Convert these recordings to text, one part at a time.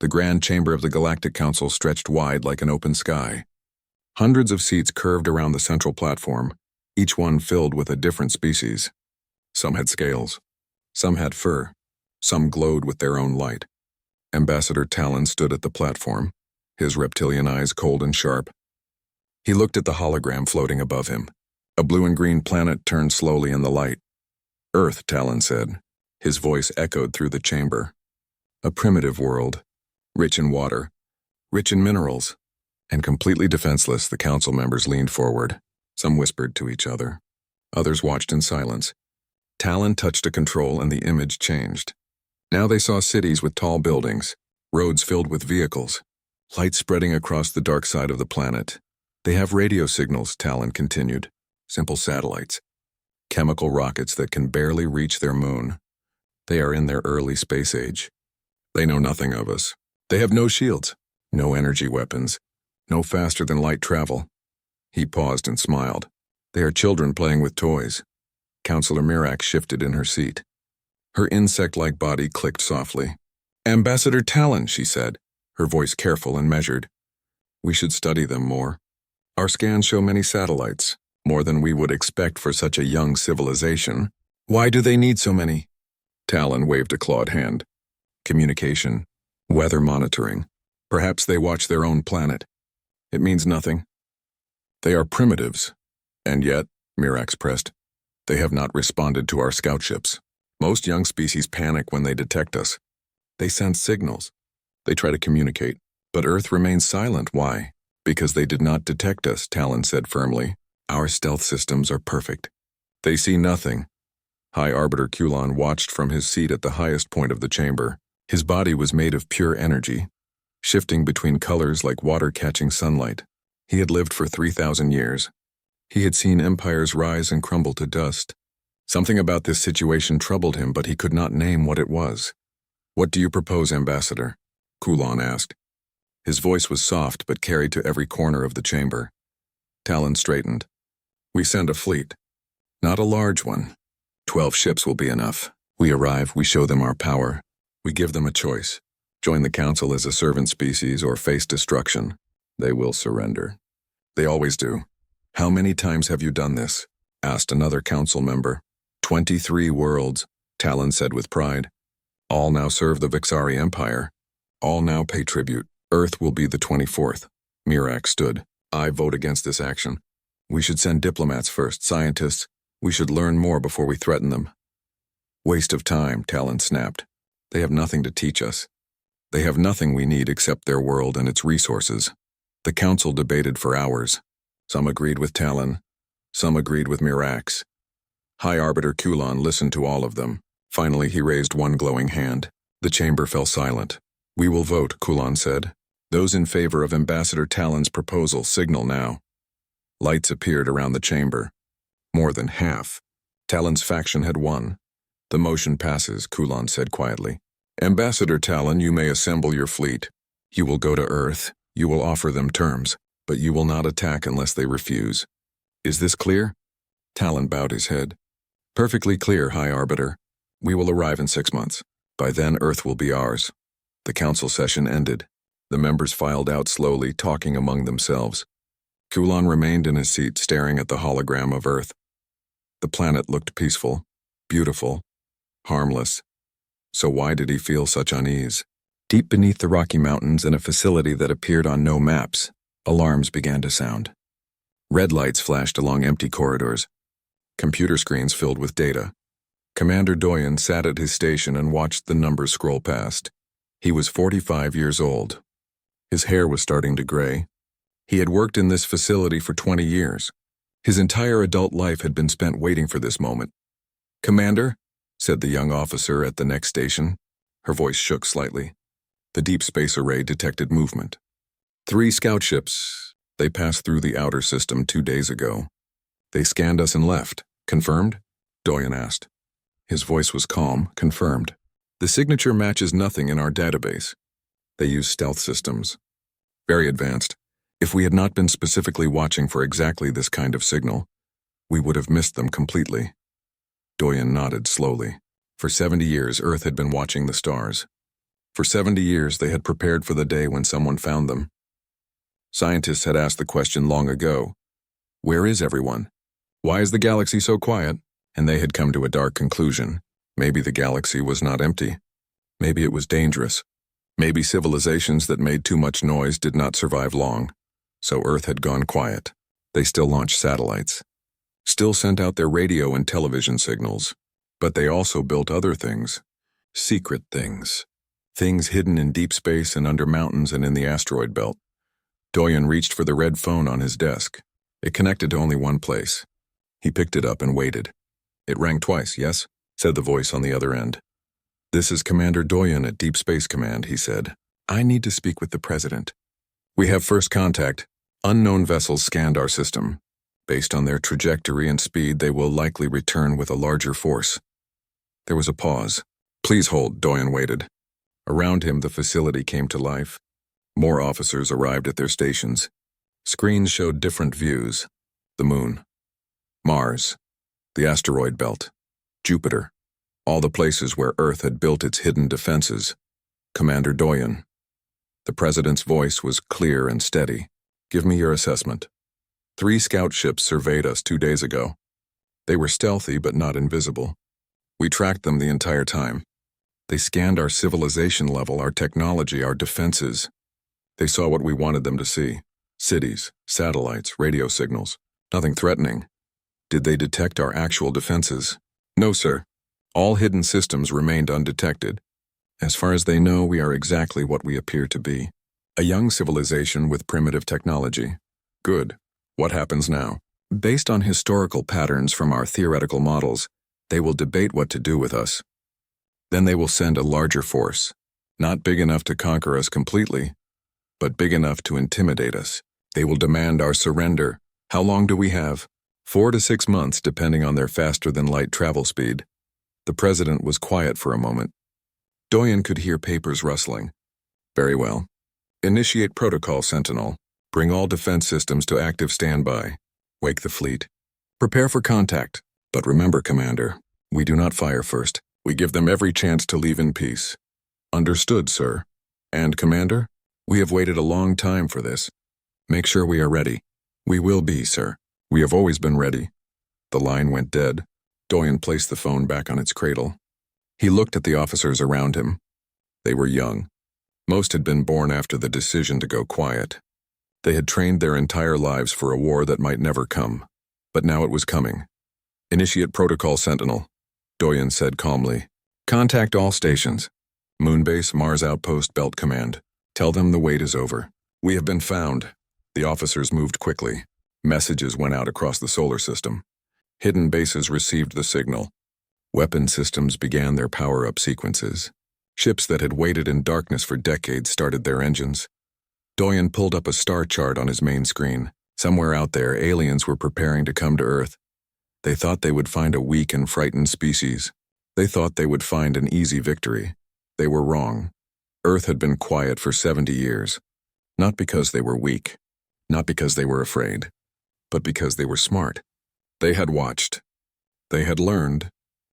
The grand chamber of the Galactic Council stretched wide like an open sky. Hundreds of seats curved around the central platform, each one filled with a different species. Some had scales. Some had fur. Some glowed with their own light. Ambassador Talon stood at the platform, his reptilian eyes cold and sharp. He looked at the hologram floating above him. A blue and green planet turned slowly in the light. Earth, Talon said. His voice echoed through the chamber. A primitive world, rich in water, rich in minerals, and completely defenseless. The council members leaned forward. Some whispered to each other. Others watched in silence. Talon touched a control and the image changed. Now they saw cities with tall buildings, roads filled with vehicles, light spreading across the dark side of the planet. They have radio signals, Talon continued. Simple satellites. Chemical rockets that can barely reach their moon. They are in their early space age. They know nothing of us. They have no shields, no energy weapons, no faster-than-light travel. He paused and smiled. They are children playing with toys. Counselor Mirax shifted in her seat. Her insect-like body clicked softly. Ambassador Talon, she said, her voice careful and measured. We should study them more. Our scans show many satellites, more than we would expect for such a young civilization. Why do they need so many? Talon waved a clawed hand. Communication, weather monitoring. Perhaps they watch their own planet. It means nothing. They are primitives, and yet, Mirax pressed, they have not responded to our scout ships. Most young species panic when they detect us. They send signals. They try to communicate, but Earth remains silent. Why? Because they did not detect us, Talon said firmly. Our stealth systems are perfect. They see nothing. High Arbiter Kulon watched from his seat at the highest point of the chamber. His body was made of pure energy, shifting between colors like water catching sunlight. He had lived for 3,000 years. He had seen empires rise and crumble to dust. Something about this situation troubled him, but he could not name what it was. What do you propose, Ambassador? Kulon asked. His voice was soft but carried to every corner of the chamber. Talon straightened. We send a fleet. Not a large one. 12 ships will be enough. We arrive, we show them our power. We give them a choice. Join the council as a servant species or face destruction. They will surrender. They always do. How many times have you done this? Asked another council member. 23 worlds, Talon said with pride. All now serve the Vixari Empire. All now pay tribute. Earth will be the 24th. Mirax stood. I vote against this action. We should send diplomats first, scientists. We should learn more before we threaten them. Waste of time, Talon snapped. They have nothing to teach us. They have nothing we need except their world and its resources. The council debated for hours. Some agreed with Talon. Some agreed with Mirax. High Arbiter Kulon listened to all of them. Finally, he raised one glowing hand. The chamber fell silent. We will vote, Kulon said. Those in favor of Ambassador Talon's proposal signal now. Lights appeared around the chamber. More than half. Talon's faction had won. The motion passes, Kulon said quietly. Ambassador Talon, you may assemble your fleet. You will go to Earth. You will offer them terms, but you will not attack unless they refuse. Is this clear? Talon bowed his head. Perfectly clear, High Arbiter. We will arrive in 6 months. By then, Earth will be ours. The council session ended. The members filed out slowly, talking among themselves. Kulon remained in his seat, staring at the hologram of Earth. The planet looked peaceful, beautiful, harmless. So why did he feel such unease? Deep beneath the Rocky Mountains, in a facility that appeared on no maps, alarms began to sound. Red lights flashed along empty corridors. Computer screens filled with data. Commander Doyen sat at his station and watched the numbers scroll past. He was 45 years old. His hair was starting to gray. He had worked in this facility for 20 years. His entire adult life had been spent waiting for this moment. Commander, said the young officer at the next station. Her voice shook slightly. The deep space array detected movement. 3 scout ships. They passed through the outer system 2 days ago. They scanned us and left. Confirmed? Doyen asked. His voice was calm. Confirmed. The signature matches nothing in our database. They use stealth systems. Very advanced. If we had not been specifically watching for exactly this kind of signal, we would have missed them completely. Doyen nodded slowly. For 70 years, Earth had been watching the stars. For 70 years, they had prepared for the day when someone found them. Scientists had asked the question long ago, where is everyone? Why is the galaxy so quiet? And they had come to a dark conclusion. Maybe the galaxy was not empty. Maybe it was dangerous. Maybe civilizations that made too much noise did not survive long. So Earth had gone quiet. They still launched satellites, still sent out their radio and television signals. But they also built other things. Secret things. Things hidden in deep space and under mountains and in the asteroid belt. Doyen reached for the red phone on his desk. It connected to only one place. He picked it up and waited. It rang twice, yes? Said the voice on the other end. This is Commander Doyen at Deep Space Command, he said. I need to speak with the President. We have first contact. Unknown vessels scanned our system. Based on their trajectory and speed, they will likely return with a larger force. There was a pause. Please hold, Doyen waited. Around him, the facility came to life. More officers arrived at their stations. Screens showed different views. The moon, Mars, the asteroid belt, Jupiter, all the places where Earth had built its hidden defenses. Commander Doyen. The President's voice was clear and steady. Give me your assessment. 3 scout ships surveyed us 2 days ago. They were stealthy but not invisible. We tracked them the entire time. They scanned our civilization level, our technology, our defenses. They saw what we wanted them to see. Cities, satellites, radio signals. Nothing threatening. Did they detect our actual defenses? No, sir. All hidden systems remained undetected. As far as they know, we are exactly what we appear to be. A young civilization with primitive technology. Good. What happens now? Based on historical patterns from our theoretical models, they will debate what to do with us. Then they will send a larger force, not big enough to conquer us completely, but big enough to intimidate us. They will demand our surrender. How long do we have? 4 to 6 months, depending on their faster-than-light travel speed. The President was quiet for a moment. Doyen could hear papers rustling. Very well. Initiate protocol, Sentinel. Bring all defense systems to active standby. Wake the fleet. Prepare for contact. But remember, Commander, we do not fire first. We give them every chance to leave in peace. Understood, sir. And, Commander, we have waited a long time for this. Make sure we are ready. We will be, sir. We have always been ready. The line went dead. Doyen placed the phone back on its cradle. He looked at the officers around him. They were young. Most had been born after the decision to go quiet. They had trained their entire lives for a war that might never come. But now it was coming. Initiate protocol, Sentinel, Doyen said calmly. Contact all stations. Moonbase, Mars Outpost, Belt Command. Tell them the wait is over. We have been found. The officers moved quickly. Messages went out across the solar system. Hidden bases received the signal. Weapon systems began their power-up sequences. Ships that had waited in darkness for decades started their engines. Doyen pulled up a star chart on his main screen. Somewhere out there, aliens were preparing to come to Earth. They thought they would find a weak and frightened species. They thought they would find an easy victory. They were wrong. Earth had been quiet for 70 years. Not because they were weak. Not because they were afraid. But because they were smart. They had watched. They had learned.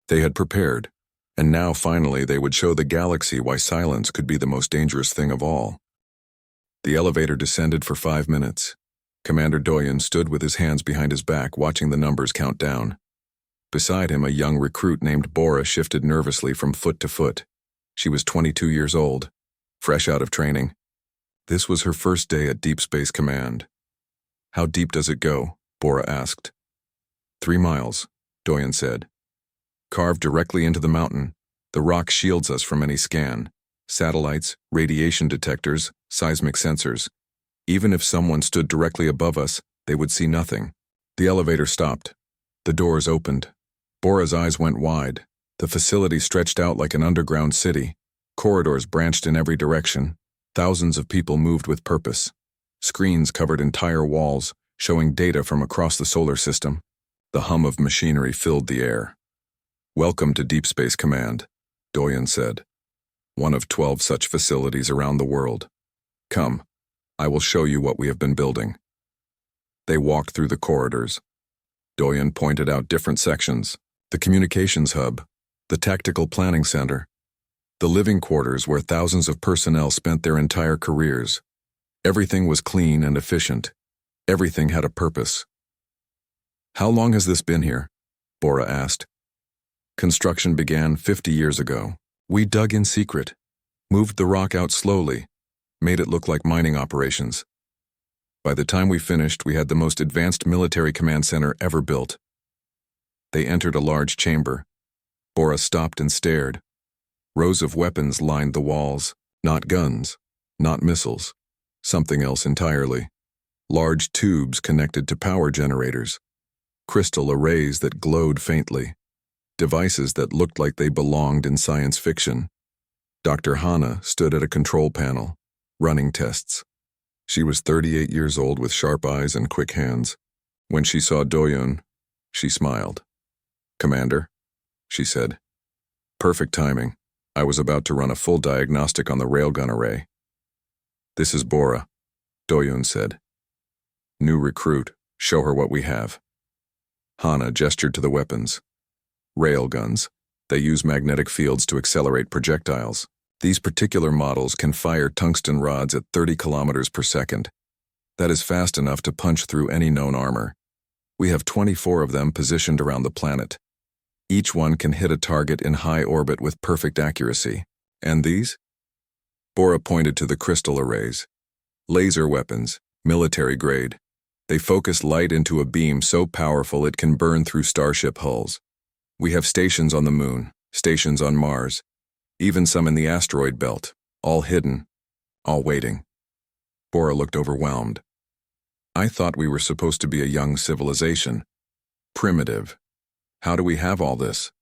They had prepared. And now, finally, they would show the galaxy why silence could be the most dangerous thing of all. The elevator descended for 5 minutes. Commander Doyen stood with his hands behind his back, watching the numbers count down. Beside him, a young recruit named Bora shifted nervously from foot to foot. She was 22 years old, fresh out of training. This was her first day at Deep Space Command. How deep does it go? Bora asked. 3 miles, Doyen said. Carved directly into the mountain, the rock shields us from any scan. Satellites, radiation detectors, seismic sensors. Even if someone stood directly above us, they would see nothing. The elevator stopped. The doors opened. Bora's eyes went wide. The facility stretched out like an underground city. Corridors branched in every direction. Thousands of people moved with purpose. Screens covered entire walls, showing data from across the solar system. The hum of machinery filled the air. Welcome to Deep Space Command, Doyen said. One of 12 such facilities around the world. Come, I will show you what we have been building. They walked through the corridors. Doyen pointed out different sections. The communications hub, the tactical planning center, The living quarters where thousands of personnel spent their entire careers. Everything was clean and efficient. Everything had a purpose. How long has this been here? Bora asked. Construction began 50 years ago. We dug in secret, moved the rock out slowly, made it look like mining operations. By the time we finished, we had the most advanced military command center ever built. They entered a large chamber. Bora stopped and stared. Rows of weapons lined the walls. Not guns, not missiles. Something else entirely. Large tubes connected to power generators. Crystal arrays that glowed faintly. Devices that looked like they belonged in science fiction. Dr. Hana stood at a control panel, running tests. She was 38 years old with sharp eyes and quick hands. When she saw Doyun, she smiled. "Commander," she said. "Perfect timing. I was about to run a full diagnostic on the railgun array." "This is Bora," Doyun said. "New recruit. Show her what we have." Hana gestured to the weapons. Railguns. They use magnetic fields to accelerate projectiles. These particular models can fire tungsten rods at 30 kilometers per second. That is fast enough to punch through any known armor. We have 24 of them positioned around the planet. Each one can hit a target in high orbit with perfect accuracy. And these? Bora pointed to the crystal arrays. Laser weapons, military grade. They focus light into a beam so powerful it can burn through starship hulls. We have stations on the moon, stations on Mars, even some in the asteroid belt, all hidden, all waiting. Bora looked overwhelmed. I thought we were supposed to be a young civilization. Primitive. How do we have all this?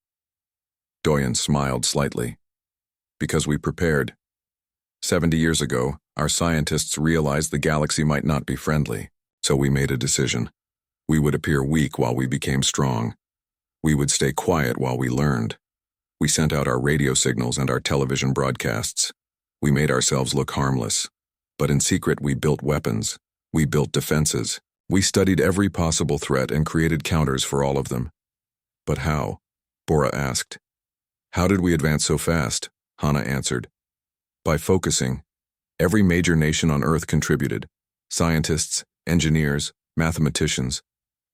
Doyen smiled slightly. Because we prepared. 70 years ago, our scientists realized the galaxy might not be friendly, so we made a decision. We would appear weak while we became strong. We would stay quiet while we learned. We sent out our radio signals and our television broadcasts. We made ourselves look harmless. But in secret, we built weapons. We built defenses. We studied every possible threat and created counters for all of them. But how? Bora asked. How did we advance so fast? Hana answered. By focusing. Every major nation on Earth contributed. Scientists, engineers, mathematicians.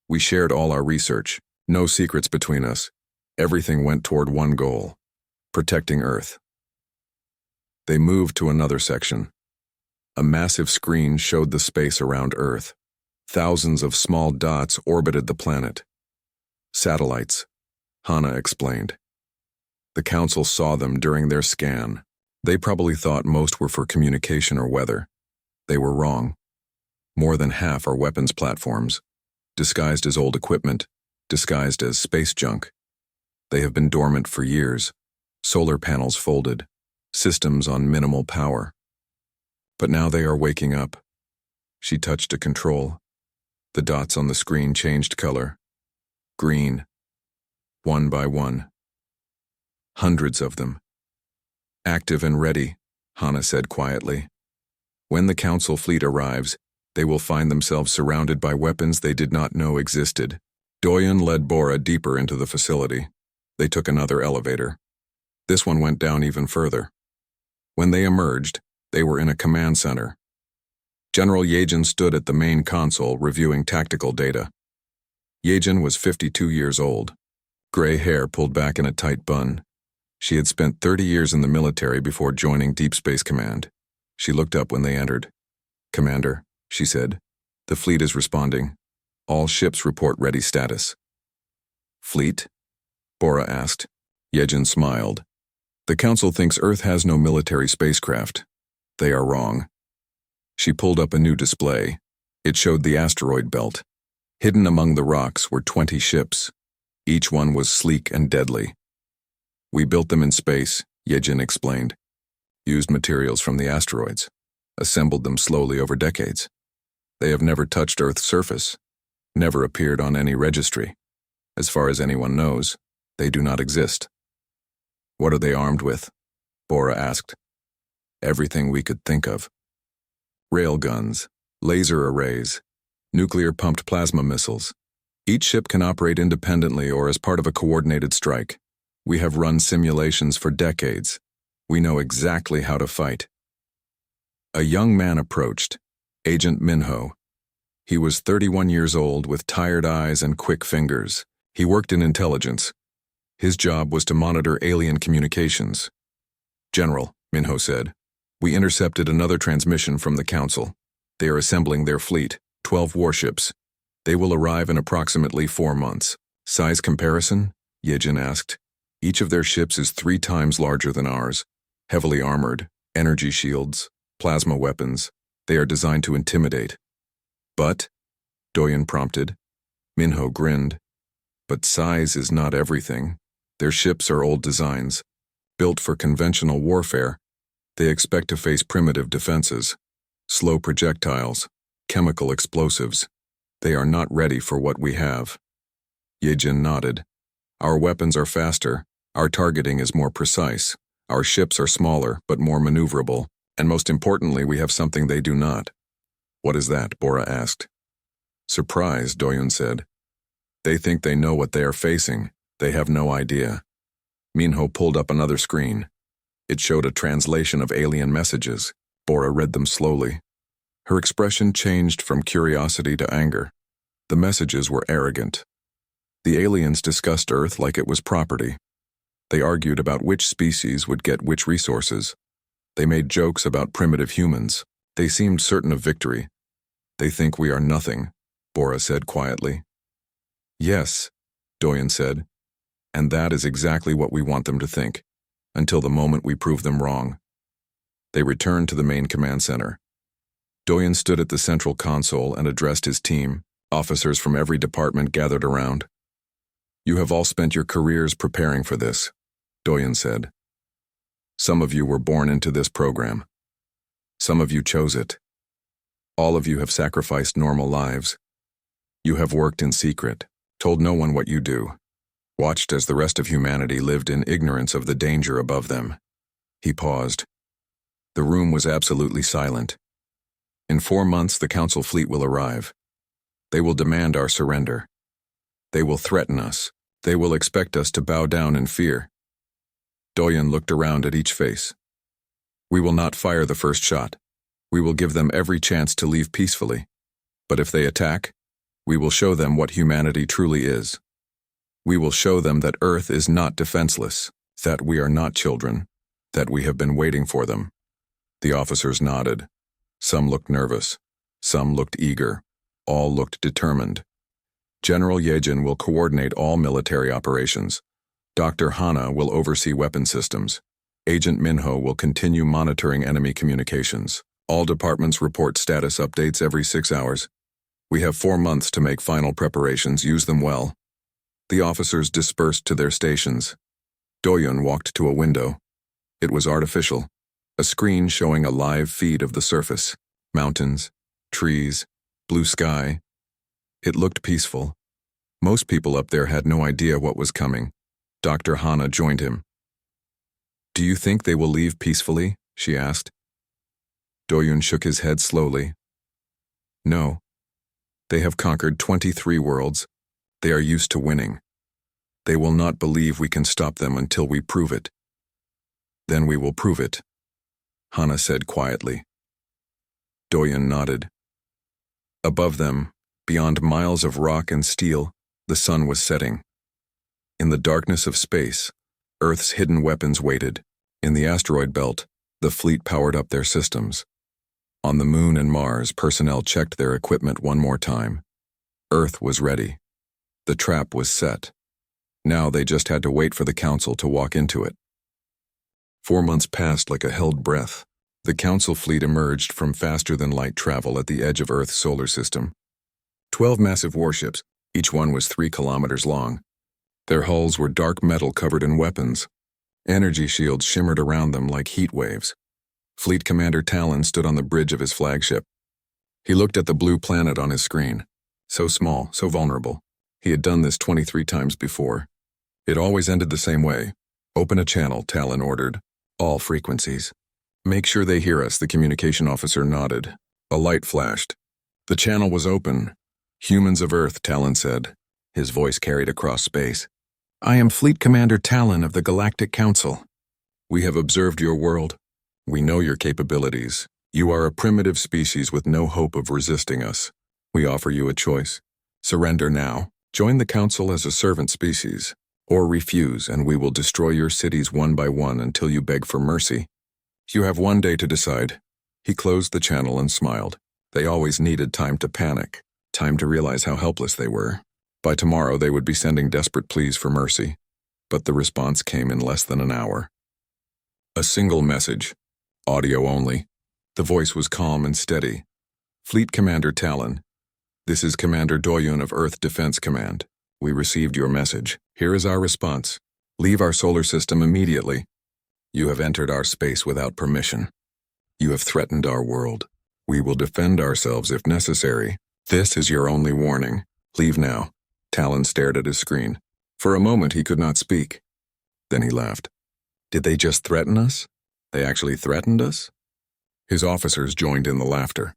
We shared all our research. No secrets between us. Everything went toward one goal. Protecting Earth. They moved to another section. A massive screen showed the space around Earth. Thousands of small dots orbited the planet. Satellites, Hana explained. The Council saw them during their scan. They probably thought most were for communication or weather. They were wrong. More than half are weapons platforms, disguised as old equipment, disguised as space junk. They have been dormant for years, solar panels folded, systems on minimal power. But now they are waking up. She touched a control. The dots on the screen changed color. Green. One by one. Hundreds of them. Active and ready, Hana said quietly. When the Council fleet arrives, they will find themselves surrounded by weapons they did not know existed. Doyen led Bora deeper into the facility. They took another elevator. This one went down even further. When they emerged, they were in a command center. General Yejin stood at the main console reviewing tactical data. Yejin was 52 years old. Gray hair pulled back in a tight bun. She had spent 30 years in the military before joining Deep Space Command. She looked up when they entered. "Commander," she said, "the fleet is responding. All ships report ready status." "Fleet?" Bora asked. Yejin smiled. "The Council thinks Earth has no military spacecraft. They are wrong." She pulled up a new display. It showed the asteroid belt. Hidden among the rocks were 20 ships. Each one was sleek and deadly. "We built them in space," Yejin explained. "Used materials from the asteroids. Assembled them slowly over decades. They have never touched Earth's surface. Never appeared on any registry. As far as anyone knows, they do not exist." "What are they armed with?" Bora asked. "Everything we could think of. Railguns, laser arrays, nuclear-pumped plasma missiles. Each ship can operate independently or as part of a coordinated strike. We have run simulations for decades. We know exactly how to fight. A young man approached, Agent Minho. He was 31 years old with tired eyes and quick fingers. He worked in intelligence. His job was to monitor alien communications. "General," Minho said, "we intercepted another transmission from the Council. They are assembling their fleet, 12 warships. They will arrive in approximately 4 months. Size comparison?" Yejin asked. "Each of their ships is 3 times larger than ours. Heavily armored, energy shields, plasma weapons. They are designed to intimidate." "But," Doyen prompted. Minho grinned. "But size is not everything. Their ships are old designs, built for conventional warfare. They expect to face primitive defenses, slow projectiles, chemical explosives. They are not ready for what we have." Yejin nodded. "Our weapons are faster, our targeting is more precise, our ships are smaller but more maneuverable, and most importantly we have something they do not." "What is that?" Bora asked. "Surprise," Doyen said. "They think they know what they are facing. They have no idea." Minho pulled up another screen. It showed a translation of alien messages. Bora read them slowly. Her expression changed from curiosity to anger. The messages were arrogant. The aliens discussed Earth like it was property. They argued about which species would get which resources. They made jokes about primitive humans. They seemed certain of victory. "They think we are nothing," Bora said quietly. "Yes," Doyen said. "And that is exactly what we want them to think, until the moment we prove them wrong." They returned to the main command center. Doyen stood at the central console and addressed his team. Officers from every department gathered around. "You have all spent your careers preparing for this," Doyen said. "Some of you were born into this program. Some of you chose it. All of you have sacrificed normal lives. You have worked in secret, told no one what you do, watched as the rest of humanity lived in ignorance of the danger above them." He paused. The room was absolutely silent. "In 4 months, the Council fleet will arrive. They will demand our surrender. They will threaten us. They will expect us to bow down in fear." Doyen looked around at each face. "We will not fire the first shot. We will give them every chance to leave peacefully. But if they attack, we will show them what humanity truly is. We will show them that Earth is not defenseless, that we are not children, that we have been waiting for them." The officers nodded. Some looked nervous. Some looked eager. All looked determined. "General Yejin will coordinate all military operations. Dr. Hana will oversee weapon systems. Agent Minho will continue monitoring enemy communications. All departments report status updates every 6 hours. We have 4 months to make final preparations. Use them well." The officers dispersed to their stations. Doyen walked to a window. It was artificial, a screen showing a live feed of the surface. Mountains, trees, blue sky. It looked peaceful. Most people up there had no idea what was coming. Dr. Hana joined him. "Do you think they will leave peacefully?" she asked. Doyen shook his head slowly. "No. They have conquered 23 worlds. They are used to winning. They will not believe we can stop them until we prove it. Then we will prove it," Hana said quietly. Doyen nodded. Above them, beyond miles of rock and steel, the sun was setting. In the darkness of space, Earth's hidden weapons waited. In the asteroid belt, the fleet powered up their systems. On the Moon and Mars, personnel checked their equipment one more time. Earth was ready. The trap was set. Now they just had to wait for the Council to walk into it. 4 months passed like a held breath. The Council fleet emerged from faster-than-light travel at the edge of Earth's solar system. 12 massive warships, each one was 3 kilometers long. Their hulls were dark metal covered in weapons. Energy shields shimmered around them like heat waves. Fleet Commander Talon stood on the bridge of his flagship. He looked at the blue planet on his screen. So small, so vulnerable. He had done this 23 times before. It always ended the same way. "Open a channel," Talon ordered. "All frequencies." "Make sure they hear us," the communication officer nodded. A light flashed. The channel was open. "Humans of Earth," Talon said. His voice carried across space. "I am Fleet Commander Talon of the Galactic Council. We have observed your world. We know your capabilities. You are a primitive species with no hope of resisting us. We offer you a choice. Surrender now. Join the Council as a servant species. Or refuse, and we will destroy your cities one by one until you beg for mercy. You have one day to decide. He closed the channel and smiled. They always needed time to panic, time to realize how helpless they were. By tomorrow, they would be sending desperate pleas for mercy. But the response came in less than an hour. A single message. Audio only. The voice was calm and steady. Fleet Commander Talon. This is Commander Doyun of Earth Defense Command. We received your message. Here is our response. Leave our solar system immediately. You have entered our space without permission. You have threatened our world. We will defend ourselves if necessary. This is your only warning. Leave now. Talon stared at his screen. For a moment he could not speak. Then he laughed. Did they just threaten us? They actually threatened us? His officers joined in the laughter.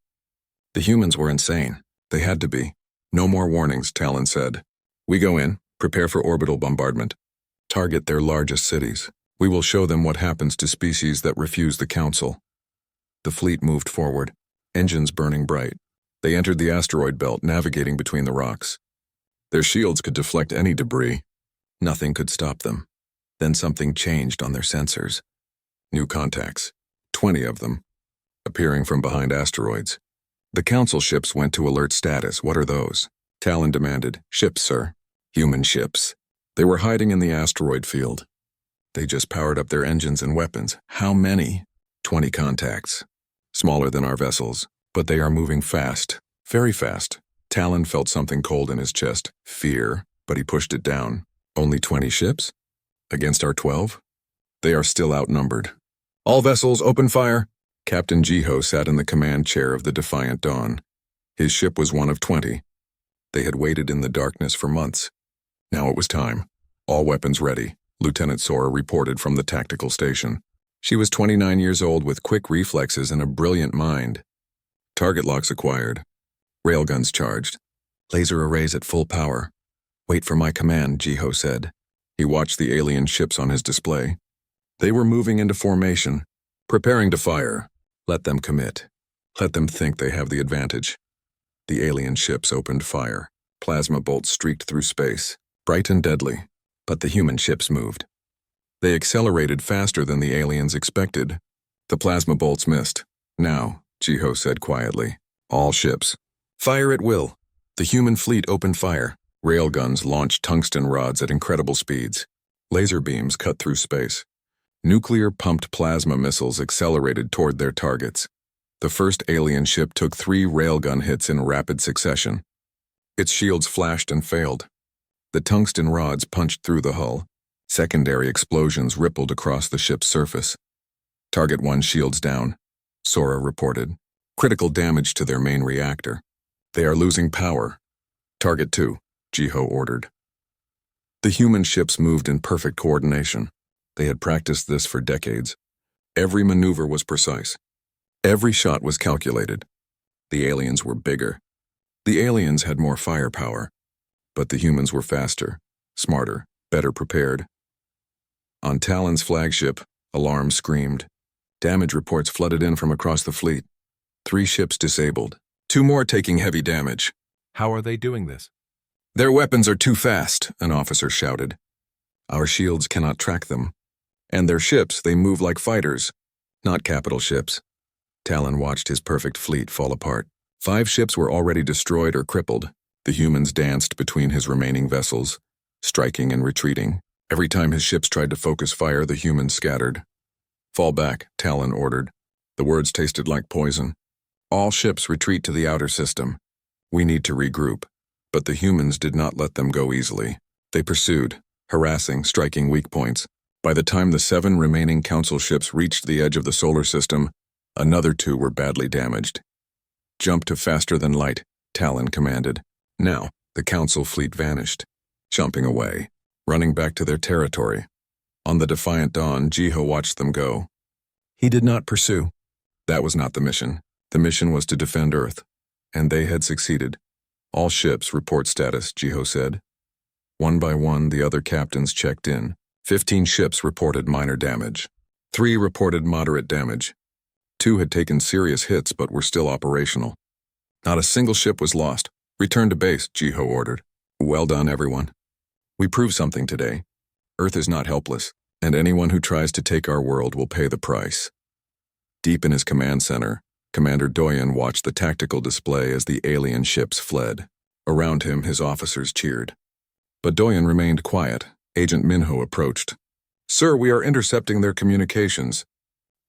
The humans were insane. They had to be. No more warnings, Talon said. We go in, prepare for orbital bombardment. Target their largest cities. We will show them what happens to species that refuse the Council. The fleet moved forward, engines burning bright. They entered the asteroid belt, navigating between the rocks. Their shields could deflect any debris. Nothing could stop them. Then something changed on their sensors. New contacts, 20 of them, appearing from behind asteroids. The Council ships went to alert status. What are those? Talon demanded. Ships, sir. Human ships. They were hiding in the asteroid field. They just powered up their engines and weapons. How many? 20 contacts. Smaller than our vessels, but they are moving fast. Very fast. Talon felt something cold in his chest. Fear, but he pushed it down. Only 20 ships? Against our 12? They are still outnumbered. All vessels, open fire! Captain Jiho sat in the command chair of the Defiant Dawn. His ship was one of 20. They had waited in the darkness for months. Now it was time. All weapons ready, Lieutenant Sora reported from the tactical station. She was 29 years old with quick reflexes and a brilliant mind. Target locks acquired. Railguns charged. Laser arrays at full power. Wait for my command, Jiho said. He watched the alien ships on his display. They were moving into formation, preparing to fire. Let them commit. Let them think they have the advantage. The alien ships opened fire. Plasma bolts streaked through space, bright and deadly. But the human ships moved. They accelerated faster than the aliens expected. The plasma bolts missed. Now, Jiho said quietly, all ships. Fire at will. The human fleet opened fire. Railguns launched tungsten rods at incredible speeds. Laser beams cut through space. Nuclear-pumped plasma missiles accelerated toward their targets. The first alien ship took 3 railgun hits in rapid succession. Its shields flashed and failed. The tungsten rods punched through the hull. Secondary explosions rippled across the ship's surface. Target 1 shields down, Sora reported. Critical damage to their main reactor. They are losing power. Target 2, Jiho ordered. The human ships moved in perfect coordination. They had practiced this for decades. Every maneuver was precise. Every shot was calculated. The aliens were bigger. The aliens had more firepower. But the humans were faster, smarter, better prepared. On Talon's flagship, alarms screamed. Damage reports flooded in from across the fleet. 3 ships disabled. 2 more taking heavy damage. How are they doing this? Their weapons are too fast, an officer shouted. Our shields cannot track them. And their ships, they move like fighters, not capital ships. Talon watched his perfect fleet fall apart. 5 ships were already destroyed or crippled. The humans danced between his remaining vessels, striking and retreating. Every time his ships tried to focus fire, the humans scattered. Fall back, Talon ordered. The words tasted like poison. All ships retreat to the outer system. We need to regroup. But the humans did not let them go easily. They pursued, harassing, striking weak points. By the time the 7 remaining Council ships reached the edge of the solar system, another 2 were badly damaged. Jump to faster than light, Talon commanded. Now, the Council fleet vanished, jumping away, running back to their territory. On the Defiant Dawn, Jiho watched them go. He did not pursue. That was not the mission. The mission was to defend Earth, and they had succeeded. All ships report status, Jiho said. One by one, the other captains checked in. 15 ships reported minor damage. 3 reported moderate damage. 2 had taken serious hits but were still operational. Not a single ship was lost. Return to base, Jiho ordered. Well done, everyone. We proved something today. Earth is not helpless, and anyone who tries to take our world will pay the price. Deep in his command center, Commander Doyen watched the tactical display as the alien ships fled. Around him, his officers cheered. But Doyen remained quiet. Agent Minho approached. Sir, we are intercepting their communications.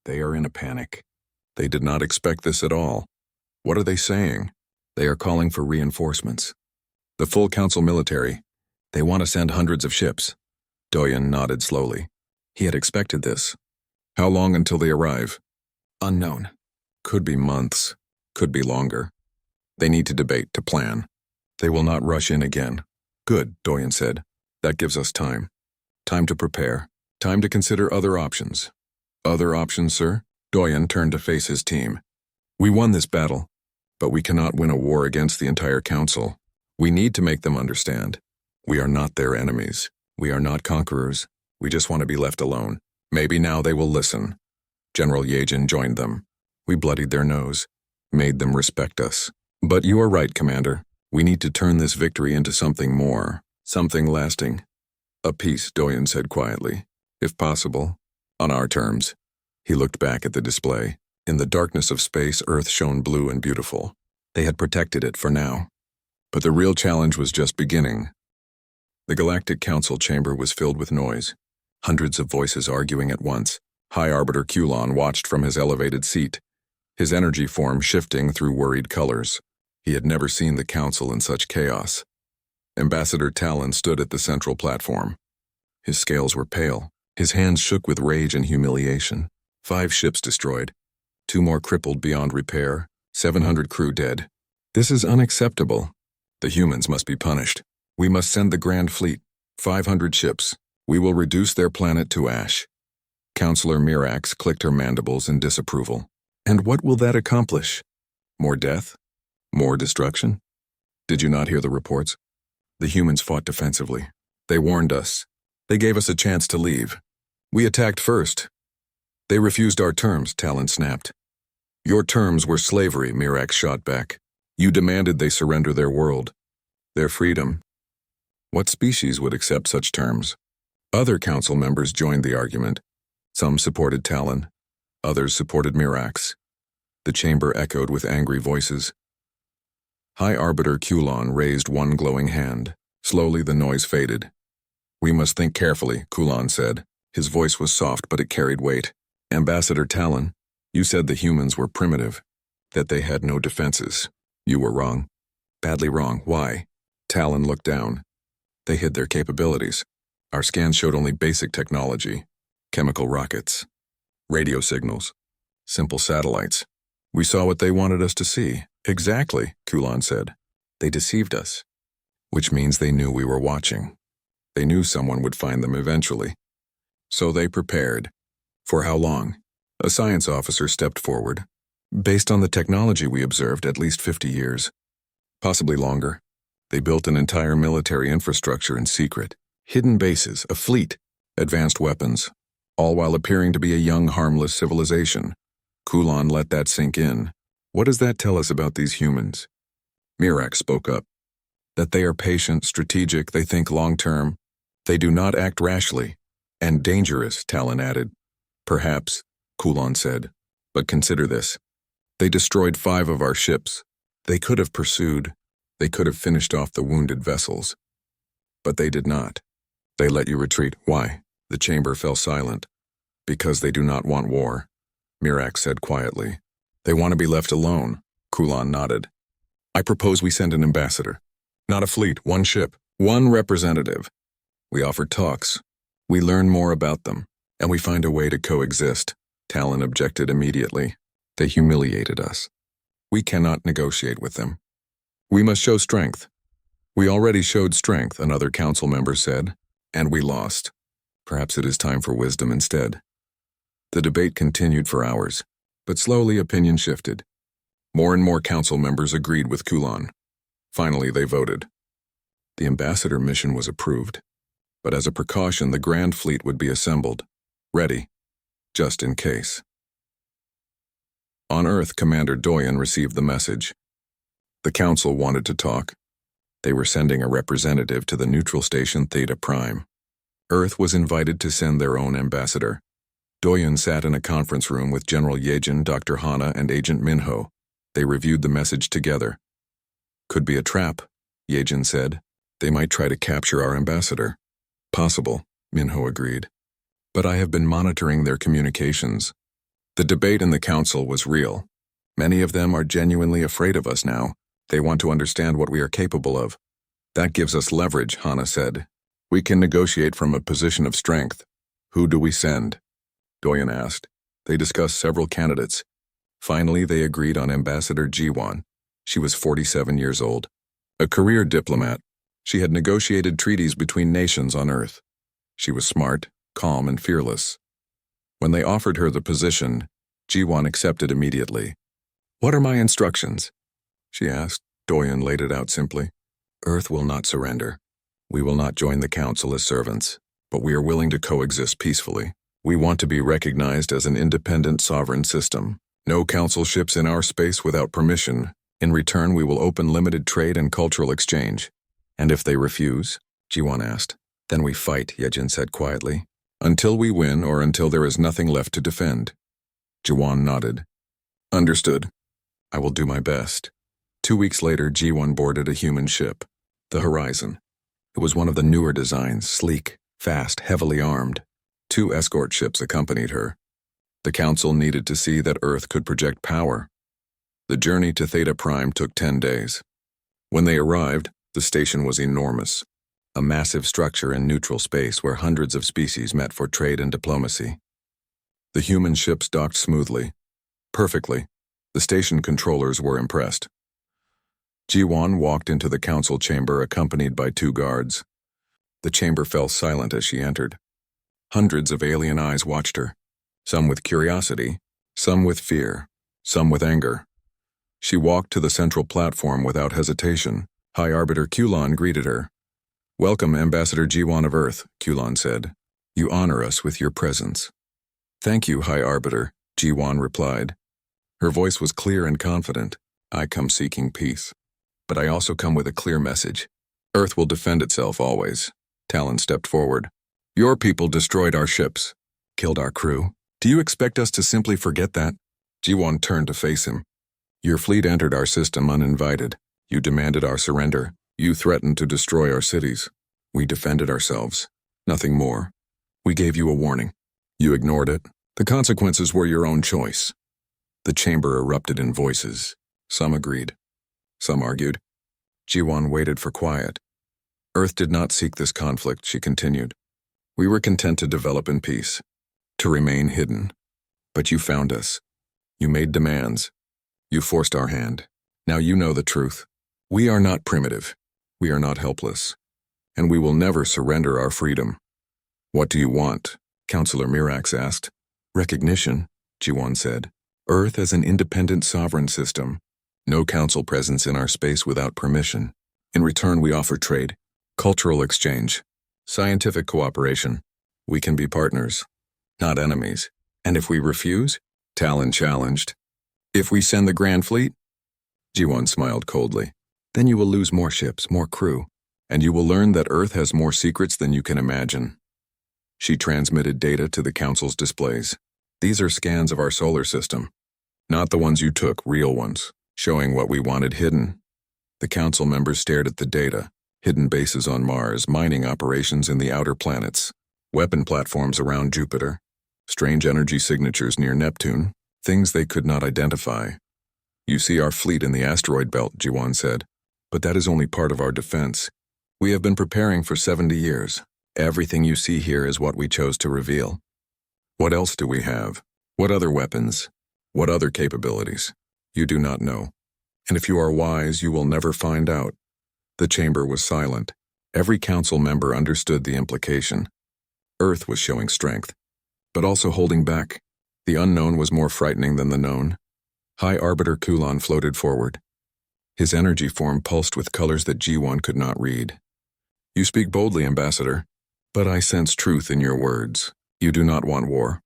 They are in a panic. They did not expect this at all. What are they saying? They are calling for reinforcements. The full council military. They want to send hundreds of ships. Doyen nodded slowly. He had expected this. How long until they arrive? Unknown. Could be months. Could be longer. They need to debate, to plan. They will not rush in again. Good, Doyen said. That gives us time. Time to prepare. Time to consider other options. Other options, sir? Doyen turned to face his team. We won this battle, but we cannot win a war against the entire council. We need to make them understand. We are not their enemies. We are not conquerors. We just want to be left alone. Maybe now they will listen. General Yejin joined them. We bloodied their nose, made them respect us. But you are right, Commander. We need to turn this victory into something more, something lasting. A peace, Doyen said quietly. If possible, on our terms. He looked back at the display. In the darkness of space, Earth shone blue and beautiful. They had protected it for now. But the real challenge was just beginning. The Galactic Council chamber was filled with noise. Hundreds of voices arguing at once. High Arbiter Kulon watched from his elevated seat, his energy form shifting through worried colors. He had never seen the council in such chaos. Ambassador Talon stood at the central platform. His scales were pale. His hands shook with rage and humiliation. 5 ships destroyed. 2 more crippled beyond repair. 700 crew dead. This is unacceptable. The humans must be punished. We must send the Grand Fleet. 500 ships. We will reduce their planet to ash. Counselor Mirax clicked her mandibles in disapproval. And what will that accomplish? More death? More destruction? Did you not hear the reports? The humans fought defensively. They warned us. They gave us a chance to leave. We attacked first. They refused our terms, Talon snapped. Your terms were slavery, Mirax shot back. You demanded they surrender their world. Their freedom. What species would accept such terms? Other council members joined the argument. Some supported Talon. Others supported Mirax. The chamber echoed with angry voices. High Arbiter Kulon raised one glowing hand. Slowly the noise faded. We must think carefully, Kulon said. His voice was soft, but it carried weight. Ambassador Talon, you said the humans were primitive, that they had no defenses. You were wrong. Badly wrong. Why? Talon looked down. They hid their capabilities. Our scans showed only basic technology. Chemical rockets. Radio signals. Simple satellites. We saw what they wanted us to see. Exactly, Kulon said. They deceived us. Which means they knew we were watching. They knew someone would find them eventually. So they prepared. For how long? A science officer stepped forward. Based on the technology we observed, at least 50 years. Possibly longer. They built an entire military infrastructure in secret. Hidden bases, a fleet, advanced weapons, all while appearing to be a young, harmless civilization. Kulon let that sink in. What does that tell us about these humans? Mirax spoke up. That they are patient, strategic, they think long-term. They do not act rashly. And dangerous, Talon added. Perhaps, Kulon said. But consider this. They destroyed 5 of our ships. They could have pursued. They could have finished off the wounded vessels. But they did not. They let you retreat. Why? The chamber fell silent. Because they do not want war, Mirax said quietly. They want to be left alone, Kulon nodded. I propose we send an ambassador. Not a fleet, 1 ship, 1 representative. We offer talks. We learn more about them, and we find a way to coexist. Talon objected immediately. They humiliated us. We cannot negotiate with them. We must show strength. We already showed strength, another council member said, and we lost. Perhaps it is time for wisdom instead. The debate continued for hours, but slowly opinion shifted. More and more council members agreed with Kulon. Finally, they voted. The ambassador mission was approved, but as a precaution, the Grand Fleet would be assembled, ready. just in case. On Earth, Commander Doyen received the message. The Council wanted to talk. They were sending a representative to the neutral station Theta Prime. Earth was invited to send their own ambassador. Doyen sat in a conference room with General Yejin, Dr. Hana, and Agent Minho. They reviewed the message together. Could be a trap, Yejin said. They might try to capture our ambassador. Possible, Minho agreed. But I have been monitoring their communications. The debate in the Council was real. Many of them are genuinely afraid of us now. They want to understand what we are capable of. That gives us leverage, Hana said. We can negotiate from a position of strength. Who do we send? Doyen asked. They discussed several candidates. Finally, they agreed on Ambassador Jiwan. She was 47 years old. A career diplomat, she had negotiated treaties between nations on Earth. She was smart, calm, and fearless. When they offered her the position, Jiwan accepted immediately. What are my instructions? She asked. Doyen laid it out simply. Earth will not surrender. We will not join the Council as servants, but we are willing to coexist peacefully. We want to be recognized as an independent sovereign system. No Council ships in our space without permission. In return, we will open limited trade and cultural exchange. And if they refuse? Jiwan asked. Then we fight, Yejin said quietly. Until we win or until there is nothing left to defend. Jiwan nodded. Understood. I will do my best. 2 weeks later, Jiwan boarded a human ship, the Horizon. It was one of the newer designs, sleek, fast, heavily armed. 2 escort ships accompanied her. The Council needed to see that Earth could project power. The journey to Theta Prime took 10 days. When they arrived, the station was enormous, a massive structure in neutral space where hundreds of species met for trade and diplomacy. The human ships docked smoothly, perfectly. The station controllers were impressed. Jiwan walked into the Council chamber accompanied by 2 guards. The chamber fell silent as she entered. Hundreds of alien eyes watched her, some with curiosity, some with fear, some with anger. She walked to the central platform without hesitation. High Arbiter Kulon greeted her. Welcome, Ambassador Jiwan of Earth, Kulon said. You honor us with your presence. Thank you, High Arbiter, Jiwan replied. Her voice was clear and confident. I come seeking peace. But I also come with a clear message. Earth will defend itself always. Talon stepped forward. Your people destroyed our ships, killed our crew. Do you expect us to simply forget that? Jiwan turned to face him. Your fleet entered our system uninvited. You demanded our surrender. You threatened to destroy our cities. We defended ourselves. Nothing more. We gave you a warning. You ignored it. The consequences were your own choice. The chamber erupted in voices. Some agreed. Some argued. Jiwan waited for quiet. Earth did not seek this conflict, she continued. We were content to develop in peace, to remain hidden. But you found us. You made demands. You forced our hand. Now you know the truth. We are not primitive. We are not helpless. And we will never surrender our freedom. What do you want? Counselor Mirax asked. Recognition, Jiwan said. Earth as an independent sovereign system. No Council presence in our space without permission. In return, we offer trade, cultural exchange, scientific cooperation. We can be partners, not enemies. And if we refuse? Talon challenged. If we send the Grand Fleet? Jiwan smiled coldly. Then you will lose more ships, more crew, and you will learn that Earth has more secrets than you can imagine. She transmitted data to the Council's displays. These are scans of our solar system. Not the ones you took, real ones, showing what we wanted hidden. The Council members stared at the data, hidden bases on Mars, mining operations in the outer planets, weapon platforms around Jupiter, strange energy signatures near Neptune, things they could not identify. You see our fleet in the asteroid belt, Jiwan said, but that is only part of our defense. We have been preparing for 70 years. Everything you see here is what we chose to reveal. What else do we have? What other weapons? What other capabilities? You do not know. And if you are wise, you will never find out. The chamber was silent. Every Council member understood the implication. Earth was showing strength, but also holding back. The unknown was more frightening than the known. High Arbiter Kulon floated forward. His energy form pulsed with colors that Jiwan could not read. You speak boldly, Ambassador, but I sense truth in your words. You do not want war.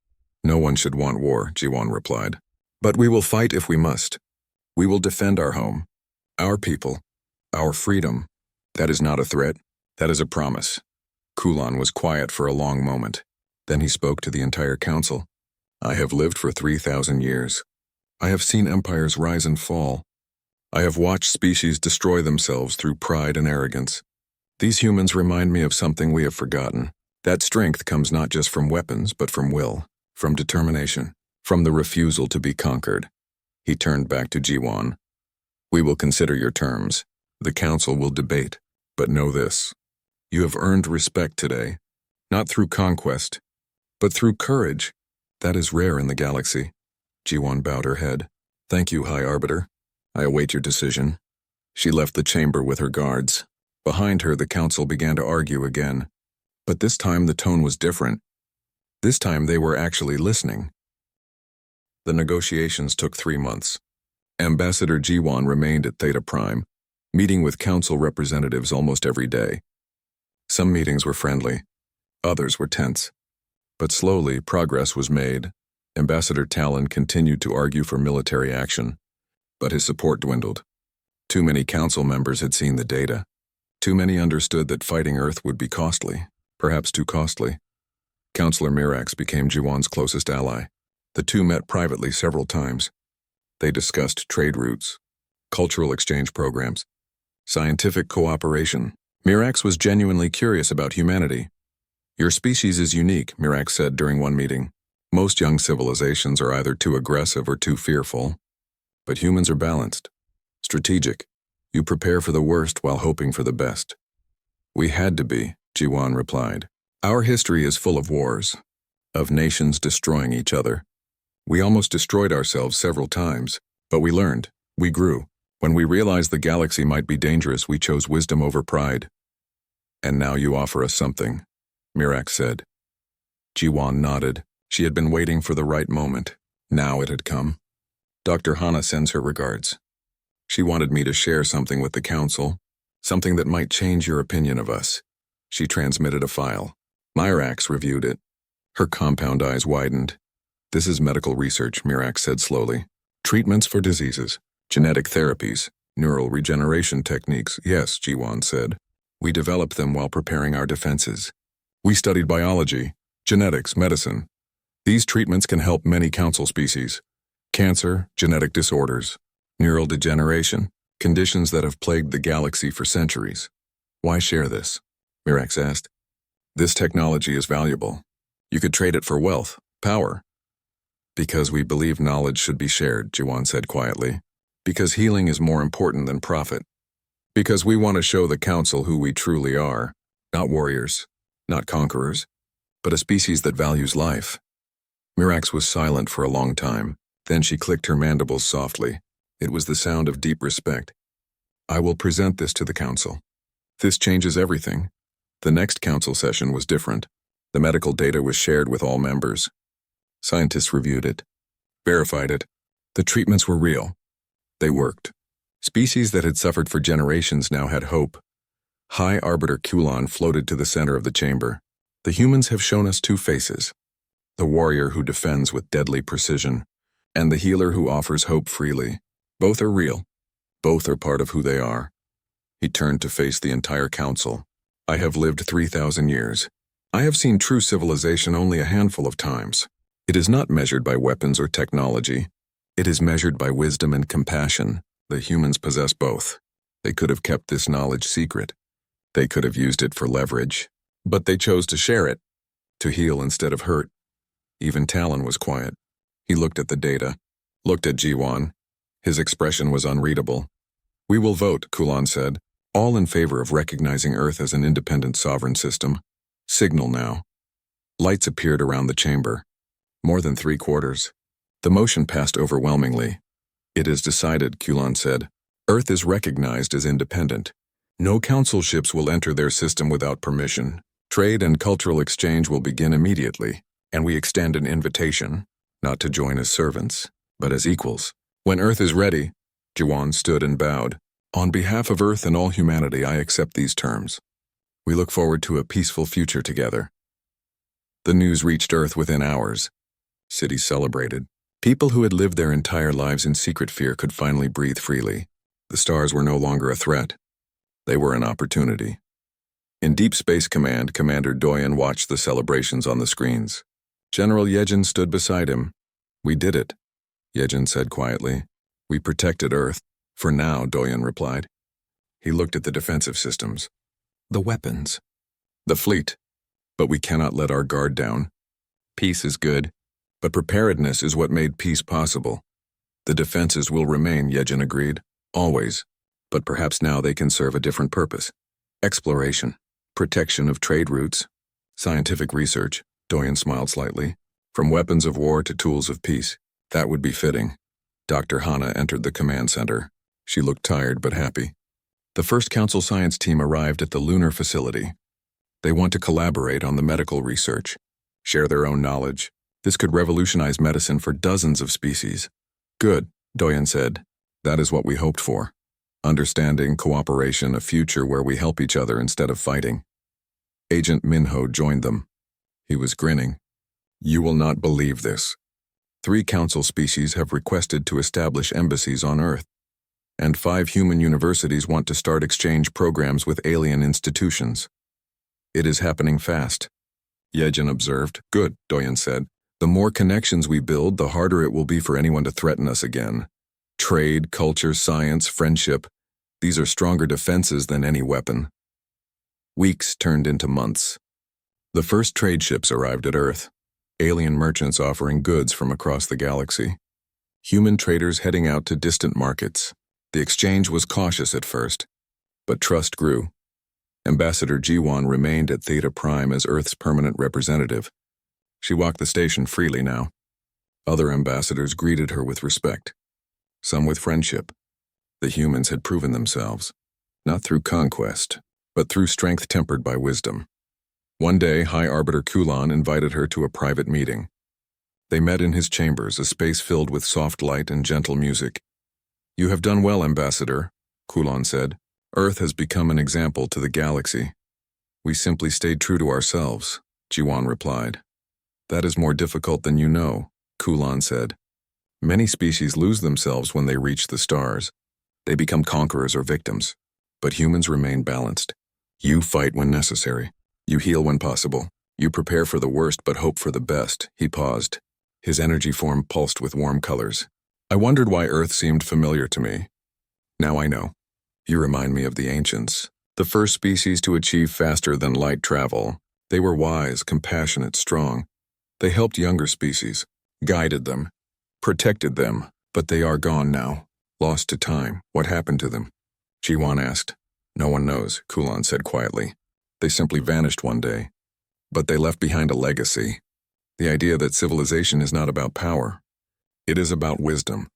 No one should want war, Jiwan replied. But we will fight if we must. We will defend our home, our people, our freedom. That is not a threat. That is a promise. Kulan was quiet for a long moment. Then he spoke to the entire council. I have lived for 3,000 years. I have seen empires rise and fall. I have watched species destroy themselves through pride and arrogance. These humans remind me of something we have forgotten. That strength comes not just from weapons, but from will, from determination, from the refusal to be conquered. He turned back to Jiwan. We will consider your terms. The council will debate. But know this. You have earned respect today, not through conquest, but through courage. That is rare in the galaxy. Jiwan bowed her head. Thank you, High Arbiter. I await your decision. She left the chamber with her guards. Behind her, the council began to argue again. But this time the tone was different. This time they were actually listening. The negotiations took 3 months. Ambassador Jiwan remained at Theta Prime, meeting with council representatives almost every day. Some meetings were friendly, others were tense. But slowly, progress was made. Ambassador Talon continued to argue for military action, but his support dwindled. Too many council members had seen the data. Too many understood that fighting Earth would be costly, perhaps too costly. Counselor Mirax became Jiwan's closest ally. The two met privately several times. They discussed trade routes, cultural exchange programs, scientific cooperation. Mirax was genuinely curious about humanity. Your species is unique, Mirax said during one meeting. Most young civilizations are either too aggressive or too fearful. But humans are balanced, strategic. You prepare for the worst while hoping for the best. We had to be, Jiwan replied. Our history is full of wars, of nations destroying each other. We almost destroyed ourselves several times, but we learned, we grew. When we realized the galaxy might be dangerous, we chose wisdom over pride. And now you offer us something, Mirax said. Jiwan nodded. She had been waiting for the right moment. Now it had come. Dr. Hana sends her regards. She wanted me to share something with the council, something that might change your opinion of us. She transmitted a file. Mirax reviewed it. Her compound eyes widened. This is medical research, Mirax said slowly. Treatments for diseases, genetic therapies, neural regeneration techniques. Yes, Jiwan said. We developed them while preparing our defenses. We studied biology, genetics, medicine. These treatments can help many council species. Cancer, genetic disorders, neural degeneration, conditions that have plagued the galaxy for centuries. Why share this? Mirax asked. This technology is valuable. You could trade it for wealth, power. Because we believe knowledge should be shared, Jiwan said quietly. Because healing is more important than profit. Because we want to show the council who we truly are. Not warriors, not conquerors, but a species that values life. Mirax was silent for a long time. Then she clicked her mandibles softly. It was the sound of deep respect. I will present this to the council. This changes everything. The next council session was different. The medical data was shared with all members. Scientists reviewed it, verified it. The treatments were real. They worked. Species that had suffered for generations now had hope. High Arbiter Kulan floated to the center of the chamber. The humans have shown us two faces. The warrior who defends with deadly precision, and the healer who offers hope freely. Both are real. Both are part of who they are. He turned to face the entire council. I have lived 3,000 years. I have seen true civilization only a handful of times. It is not measured by weapons or technology. It is measured by wisdom and compassion. The humans possess both. They could have kept this knowledge secret. They could have used it for leverage. But they chose to share it, to heal instead of hurt. Even Talon was quiet. He looked at the data, looked at Jiwan. His expression was unreadable. We will vote, Kulan said, all in favor of recognizing Earth as an independent sovereign system. Signal now. Lights appeared around the chamber. More than 3/4. The motion passed overwhelmingly. It is decided, Kulan said. Earth is recognized as independent. No council ships will enter their system without permission. Trade and cultural exchange will begin immediately, and we extend an invitation, not to join as servants, but as equals. When Earth is ready, Jiwan stood and bowed. On behalf of Earth and all humanity, I accept these terms. We look forward to a peaceful future together. The news reached Earth within hours. Cities celebrated. People who had lived their entire lives in secret fear could finally breathe freely. The stars were no longer a threat. They were an opportunity. In Deep Space Command, Commander Doyen watched the celebrations on the screens. General Yejin stood beside him. "We did it," Yejin said quietly. "We protected Earth." "For now," Doyen replied. He looked at the defensive systems. "The weapons. The fleet. But we cannot let our guard down. Peace is good, but preparedness is what made peace possible. The defenses will remain," Yejin agreed. "Always. But perhaps now they can serve a different purpose. Exploration. Protection of trade routes. Scientific research." Doyen smiled slightly. "From weapons of war to tools of peace. That would be fitting." Dr. Hana entered the command center. She looked tired but happy. The first Council Science team arrived at the lunar facility. They want to collaborate on the medical research, share their own knowledge. This could revolutionize medicine for dozens of species. "Good," Doyen said. "That is what we hoped for. Understanding, cooperation, a future where we help each other instead of fighting." Agent Minho joined them. He was grinning. "You will not believe this. 3 council species have requested to establish embassies on Earth, and 5 human universities want to start exchange programs with alien institutions. It is happening fast." Yejin observed. "Good," Doyen said. "The more connections we build, the harder it will be for anyone to threaten us again. Trade, culture, science, friendship, these are stronger defenses than any weapon." Weeks turned into months. The first trade ships arrived at Earth, alien merchants offering goods from across the galaxy, human traders heading out to distant markets. The exchange was cautious at first, but trust grew. Ambassador Jiwan remained at Theta Prime as Earth's permanent representative. She walked the station freely now. Other ambassadors greeted her with respect, some with friendship. The humans had proven themselves, not through conquest, but through strength tempered by wisdom. One day, High Arbiter Kulan invited her to a private meeting. They met in his chambers, a space filled with soft light and gentle music. "You have done well, Ambassador," Kulan said. "Earth has become an example to the galaxy." "We simply stayed true to ourselves," Jiwan replied. "That is more difficult than you know," Kulan said. "Many species lose themselves when they reach the stars. They become conquerors or victims. But humans remain balanced. You fight when necessary. You heal when possible. You prepare for the worst but hope for the best." He paused. His energy form pulsed with warm colors. "I wondered why Earth seemed familiar to me. Now I know. You remind me of the ancients, the first species to achieve faster than light travel. They were wise, compassionate, strong. They helped younger species, guided them, protected them, but they are gone now, lost to time. What happened to them?" Jiwan asked. "No one knows," Kulan said quietly. "They simply vanished one day. But they left behind a legacy. The idea that civilization is not about power. It is about wisdom,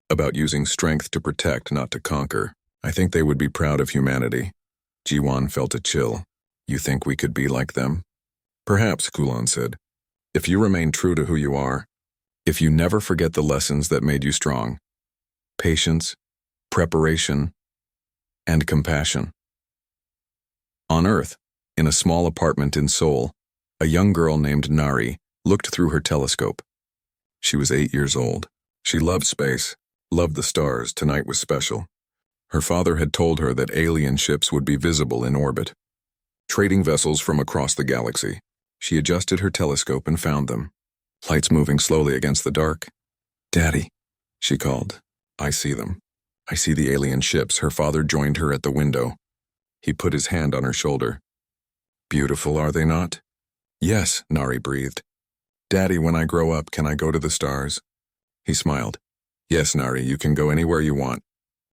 about using strength to protect, not to conquer. I think they would be proud of humanity." Jiwan felt a chill. "You think we could be like them?" "Perhaps," Kulan said. "If you remain true to who you are, if you never forget the lessons that made you strong. Patience, preparation, and compassion." On Earth, in a small apartment in Seoul, a young girl named Nari looked through her telescope. She was 8 years old. She loved space, loved the stars. Tonight was special. Her father had told her that alien ships would be visible in orbit, trading vessels from across the galaxy. She adjusted her telescope and found them, lights moving slowly against the dark. "Daddy," she called. "I see them. I see the alien ships." Her father joined her at the window. He put his hand on her shoulder. "Beautiful, are they not?" "Yes," Nari breathed. "Daddy, when I grow up, can I go to the stars?" He smiled. "Yes, Nari, you can go anywhere you want.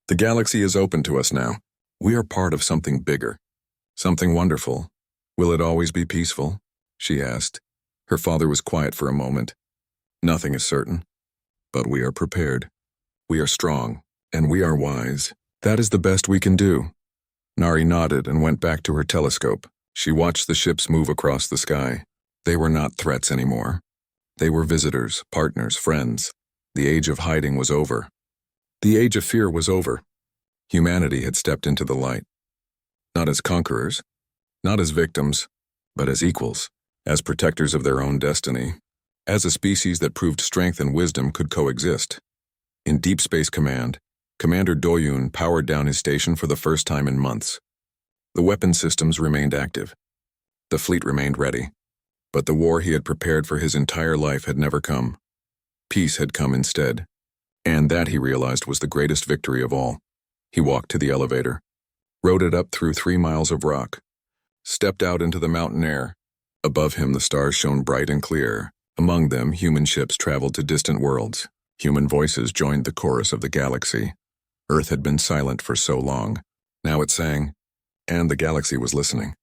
The galaxy is open to us now. We are part of something bigger, something wonderful. Will it always be peaceful?" she asked. Her father was quiet for a moment. "Nothing is certain, but we are prepared. We are strong, and we are wise. That is the best we can do." Nari nodded and went back to her telescope. She watched the ships move across the sky. They were not threats anymore. They were visitors, partners, friends. The age of hiding was over. The age of fear was over. Humanity had stepped into the light. Not as conquerors, not as victims, but as equals, as protectors of their own destiny. as a species that proved strength and wisdom could coexist. In Deep Space Command, Commander Doyun powered down his station for the first time in months. The weapon systems remained active. The fleet remained ready. But the war he had prepared for his entire life had never come. Peace had come instead. And that, he realized, was the greatest victory of all. He walked to the elevator, rode it up through 3 miles of rock, stepped out into the mountain air. Above him the stars shone bright and clear. Among them, human ships traveled to distant worlds. Human voices joined the chorus of the galaxy. Earth had been silent for so long. Now it sang, and the galaxy was listening.